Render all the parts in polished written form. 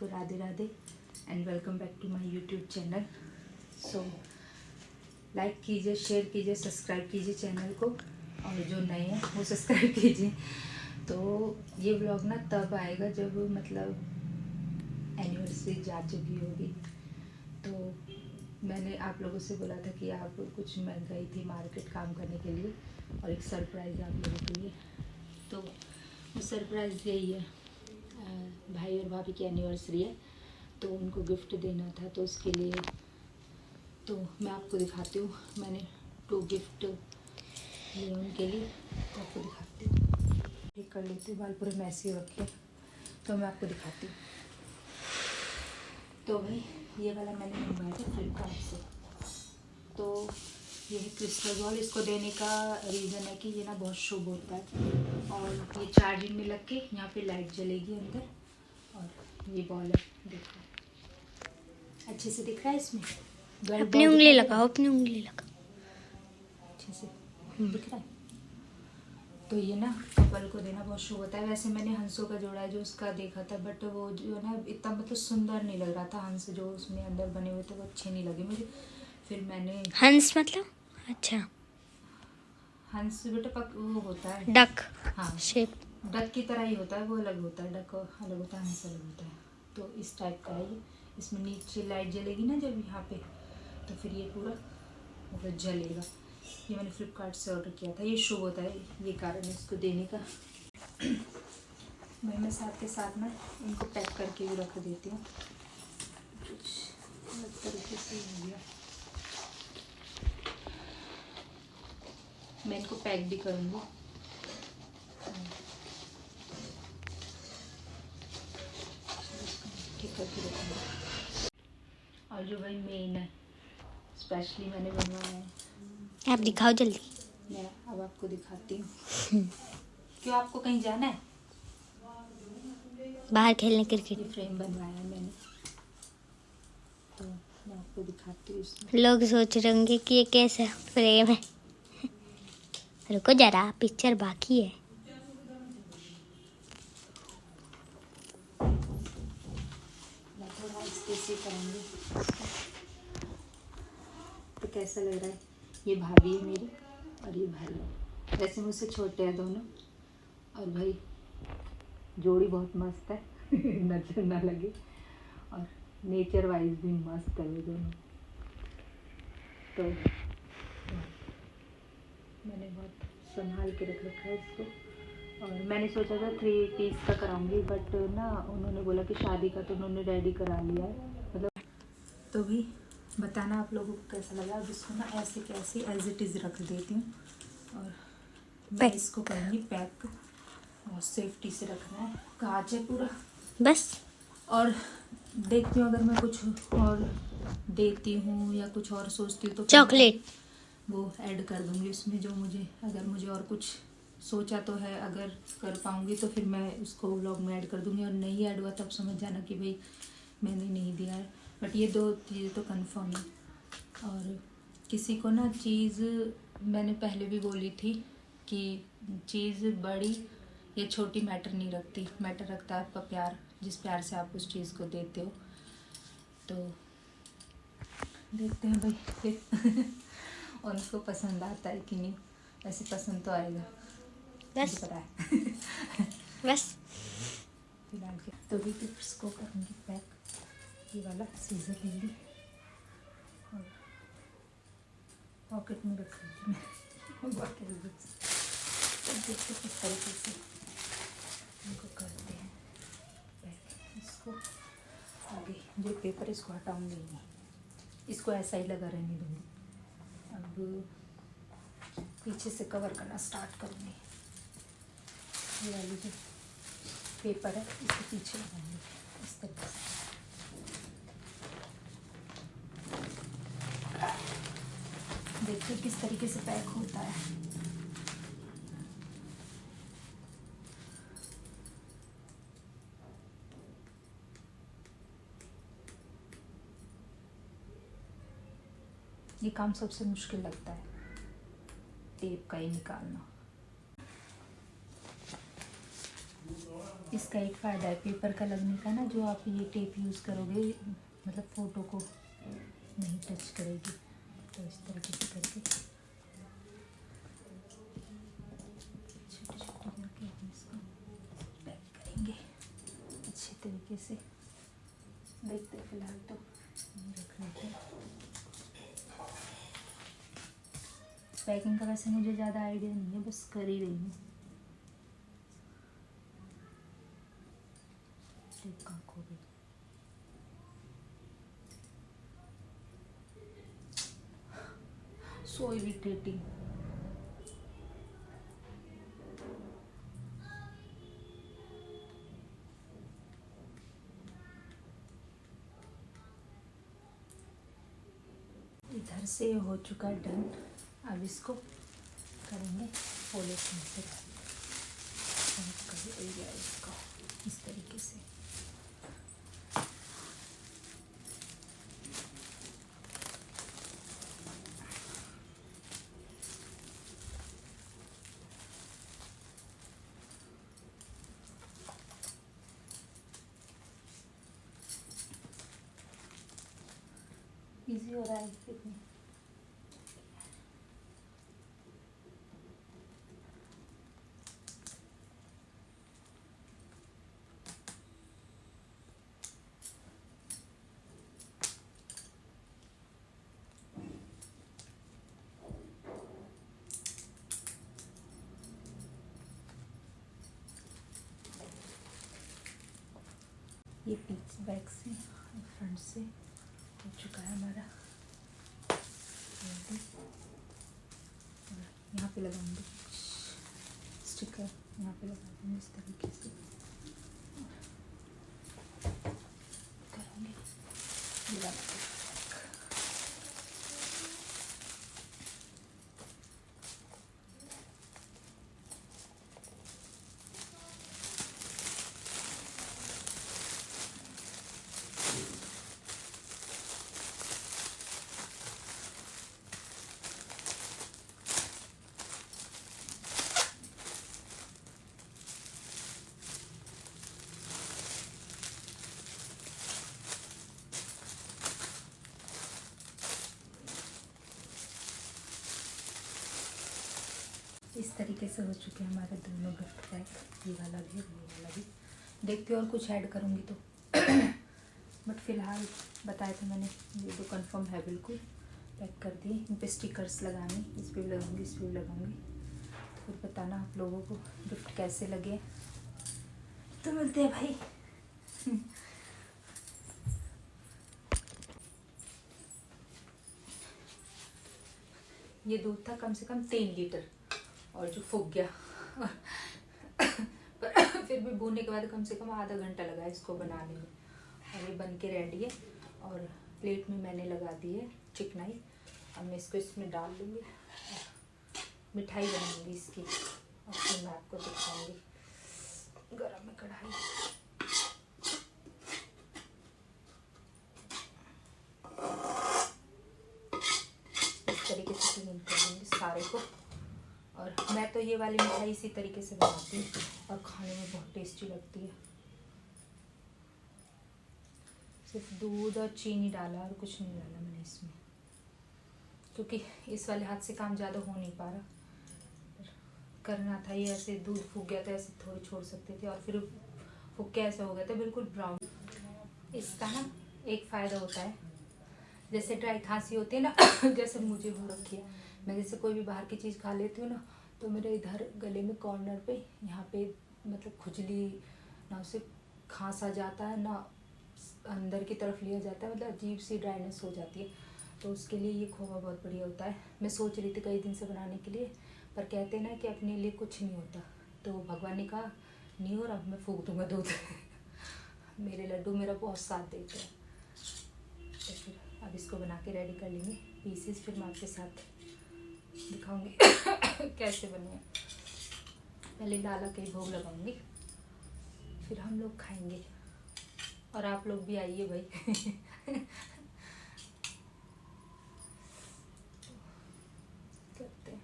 को Radhe Radhe and welcome back to my YouTube channel. So like कीजिए, share कीजिए, subscribe कीजिए चैनल को, और जो नए हैं वो सब्सक्राइब कीजिए। तो ये व्लॉग ना तब आएगा जब मतलब एनिवर्सरी जा चुकी होगी। तो मैंने आप लोगों से बोला था कि आप कुछ, मैं गई थी मार्केट काम करने के लिए और एक सरप्राइज़ आप लोगों के लिए। तो वो सरप्राइज़ यही है, भाई और भाभी की एनिवर्सरी है तो उनको गिफ्ट देना था। तो उसके लिए तो मैं आपको दिखाती हूँ, मैंने 2 गिफ्ट लिए उनके लिए, तो आपको दिखाती हूँ। ठीक कर लेती हूँ, बाल पूरे मैसी रखे तो मैं आपको दिखाती हूँ। तो भाई ये वाला मैंने मंगवाया था फ्लिपकार्ट से। तो ये है क्रिस्टल बॉल। इसको देने का रीज़न है कि ये ना बहुत शुभ होता है और ये चार्जिंग में लग के यहाँ पे लाइट जलेगी अंदर। और ये बॉल है, देखो अच्छे से दिख रहा है इसमें। अपनी उंगली लगाओ, अपनी उंगली लगाओ, अच्छे से दिख रहा है। तो ये ना कपल को देना बहुत शुभ होता है। वैसे मैंने हंसों का जोड़ा है जो उसका देखा था, बट वो जो है ना इतना मतलब सुंदर नहीं लग रहा था। हंस जो उसमें अंदर बने हुए थे वो अच्छे नहीं लगे मुझे। फिर मैंने हंस मतलब अच्छा हंस बेटा वो होता है डक, हाँ शेप डक की तरह ही होता है, वो अलग होता है, डक अलग होता है, हंस अलग होता है। तो इस टाइप का है ये। इसमें नीचे लाइट जलेगी ना जब यहाँ पे, तो फिर ये पूरा मतलब जलेगा। ये मैंने फ्लिपकार्ट से ऑर्डर किया था, ये शुभ होता है, ये कारण है इसको देने का। मैं साथ के साथ में इनको पैक करके भी रख देती हूँ। कुछ अलग तरीके से हो गया, मैं इनको पैक भी करूँगी। ठीक करके रखूँगी। और जो भाई मेन है, स्पेशली मैंने बनवाया है, आप दिखाओ जल्दी। मैं अब आपको दिखाती हूँ। क्यों आपको कहीं जाना है? बाहर खेलने क्रिकेट। ये फ्रेम बनवाया है मैंने, तो मैं आपको दिखाती हूँ इसमें। लोग सोच रहे होंगे कि ये कैसा फ्रेम है। रुको जरा, पिक्चर बाकी है। मैं थोड़ा स्पेसी करूँगी। तो कैसा लग रहा है? ये भाभी है मेरी और ये भाई है। वैसे मुझसे छोटे हैं दोनों, और भाई जोड़ी बहुत मस्त है। नजर ना लगे, और नेचर वाइज भी मस्त है वो दोनों। तो मैंने बहुत संभाल के रख रखा है इसको। और मैंने सोचा था 3 पीस का कराऊंगी, बट ना उन्होंने बोला कि शादी का तो उन्होंने रेडी करा लिया है मतलब। तो भी बताना आप लोगों को कैसा लगा। अब इसको ना ऐसे कैसे एज इट इज़ रख देती हूँ और मैं इसको करूँगी पैक। और सेफ्टी से रखना है, कांच है पूरा बस। और देखती हूँ अगर मैं कुछ और देती हूँ या कुछ और सोचती हूँ तो चॉकलेट वो ऐड कर दूँगी उसमें। जो मुझे अगर मुझे और कुछ सोचा तो है, अगर कर पाऊँगी तो फिर मैं उसको व्लॉग में ऐड कर दूँगी, और नहीं ऐड हुआ तब समझ जाना कि भाई मैंने नहीं दिया है। बट ये 2 चीज़ें तो कंफर्म है। और किसी को ना चीज़ मैंने पहले भी बोली थी कि चीज़ बड़ी या छोटी मैटर नहीं रखती, मैटर रखता है आपका प्यार, जिस प्यार से आप उस चीज़ को देते हो। तो देखते हैं भाई फिर उनको पसंद आता है कि नहीं। वैसे पसंद तो आएगा, बस पता है। बस। फिलहाल के तो भी टिप्स को करूँगी पैक। ये वाला सीजर ले ली और पॉकेट में रख लूँगी मैं। तो देखते किस तरीके से इनको करते हैं पैक। इसको आगे जो पेपर इसको हटाऊँगी नहीं, इसको ऐसा ही लगा रहने दूँगी। अब पीछे से कवर करना स्टार्ट करूँगी। ये वाली जो पेपर है इसके पीछे लगाऊंगी इस तरीके से। देखिए किस तरीके से पैक होता है। ये काम सबसे मुश्किल लगता है, टेप का ही निकालना। इसका एक फ़ायदा है पेपर का लगने का ना, जो आप ये टेप यूज़ करोगे मतलब फ़ोटो को नहीं टच करेगी। तो इस तरीके से करके छोटे छोटे करके हम इसको पैक करेंगे अच्छे तरीके से। देखते फिलहाल तो रख लेते हैं। पैकिंग का वैसे मुझे ज़्यादा आइडिया नहीं है, बस कर ही रही हूँ। टेप कहाँ खो गई? So irritating. इधर से हो चुका डन। अब इसको करेंगे पॉलिशिंग से कर दिया इसको इस तरीके से। इजी हो रहा है कितनी। ये पीछे बैक से और फ्रंट से हो चुका है हमारा रेडी। और यहाँ पे लगाऊंगी स्टिकर, यहाँ पे लगा दूँगी इस तरीके से करूँगी। इस तरीके से हो चुके हैं हमारे दोनों गिफ्ट पैक। ये वाला भी और ये वाला भी। देखती और कुछ ऐड करूँगी तो बट फिलहाल बताया था मैंने, ये तो कंफर्म है बिल्कुल। पैक कर दिए। इन पे स्टिकर्स लगाने, इस पे भी लगाऊंगी, इस पे भी लगाऊंगी। तो फिर बताना आप लोगों को गिफ्ट कैसे लगे। तो मिलते हैं भाई। ये दूध था कम से कम 3 लीटर और जो फूक गया पर फिर भी भूनने के बाद कम से कम आधा घंटा लगा इसको बनाने में। और ये बन के रेडी है और प्लेट में मैंने लगा दी है चिकनाई। अब मैं इसको इसमें डाल लूँगी, मिठाई बनाऊंगी इसकी और फिर मैं आपको दिखाऊंगी। गरम है कढ़ाई। इस तरीके से क्लीन कर दूँगी सारे को। और मैं तो ये वाली मिठाई इसी तरीके से बनाती हूँ और खाने में बहुत टेस्टी लगती है। सिर्फ दूध और चीनी डाला और कुछ नहीं डाला मैंने इसमें, क्योंकि इस वाले हाथ से काम ज़्यादा हो नहीं पा रहा। करना था ये, ऐसे दूध फूक गया था, ऐसे थोड़ी छोड़ सकते थे और फिर फूक के ऐसा हो गया था बिल्कुल ब्राउन। इसका ना एक फ़ायदा होता है, जैसे ड्राई खांसी होती है ना जैसे मुझे हो रखी है। मैं जैसे कोई भी बाहर की चीज़ खा लेती हूँ ना, तो मेरे इधर गले में कॉर्नर पे यहाँ पे मतलब खुजली, ना उसे खांसा जाता है ना अंदर की तरफ लिया जाता है, मतलब अजीब सी ड्राइनेस हो जाती है। तो उसके लिए ये खोवा बहुत बढ़िया होता है। मैं सोच रही थी कई दिन से बनाने के लिए, पर कहते हैं ना कि अपने लिए कुछ नहीं होता, तो भगवान ने कहा नहीं हो रहा, मैं फूक दूँगा दूध मेरे लड्डू मेरा बहुत साथ देते हैं। तो फिर अब इसको बना के रेडी कर लेंगे पीसेस, फिर मैं आपके साथ दिखाऊंगी कैसे बने। पहले लाला के भोग लगाऊंगी, फिर हम लोग खाएंगे और आप लोग भी आइए भाई करते हैं।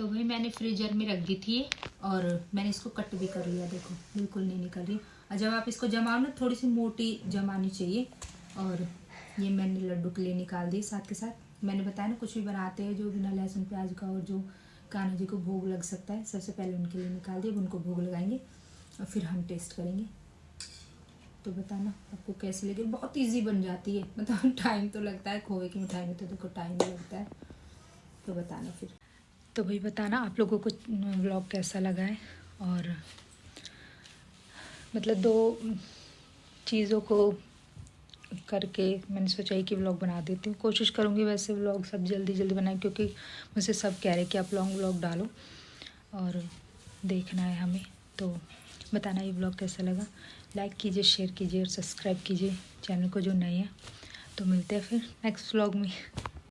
तो भाई मैंने फ्रीजर में रख दी थी ये, और मैंने इसको कट भी कर लिया। देखो बिल्कुल नहीं निकल रही। और जब आप इसको जमाओ ना, थोड़ी सी मोटी जमानी चाहिए। और ये मैंने लड्डू के लिए निकाल दी। साथ के साथ मैंने बताया ना, कुछ भी बनाते हैं जो बिना लहसुन प्याज का और जो कान्हा जी को भोग लग सकता है, सबसे पहले उनके लिए निकाल दिए। उनको भोग लगाएंगे और फिर हम टेस्ट करेंगे। तो बताना आपको कैसी लगी। बहुत इजी बन जाती है, मतलब टाइम तो लगता है, खोए की मिठाई में तो देखो टाइम भी लगता है। तो बताना फिर। तो भाई बताना आप लोगों को व्लॉग कैसा लगा है। और मतलब 2 चीज़ों को करके मैंने सोचा ही कि व्लॉग बना देती हूँ। कोशिश करूँगी वैसे व्लॉग सब जल्दी जल्दी बनाए, क्योंकि मुझसे सब कह रहे कि आप लॉन्ग व्लॉग डालो और देखना है हमें। तो बताना ये व्लॉग कैसा लगा। लाइक कीजिए, शेयर कीजिए और सब्सक्राइब कीजिए चैनल को जो नए हैं। तो मिलते हैं फिर नेक्स्ट व्लॉग में।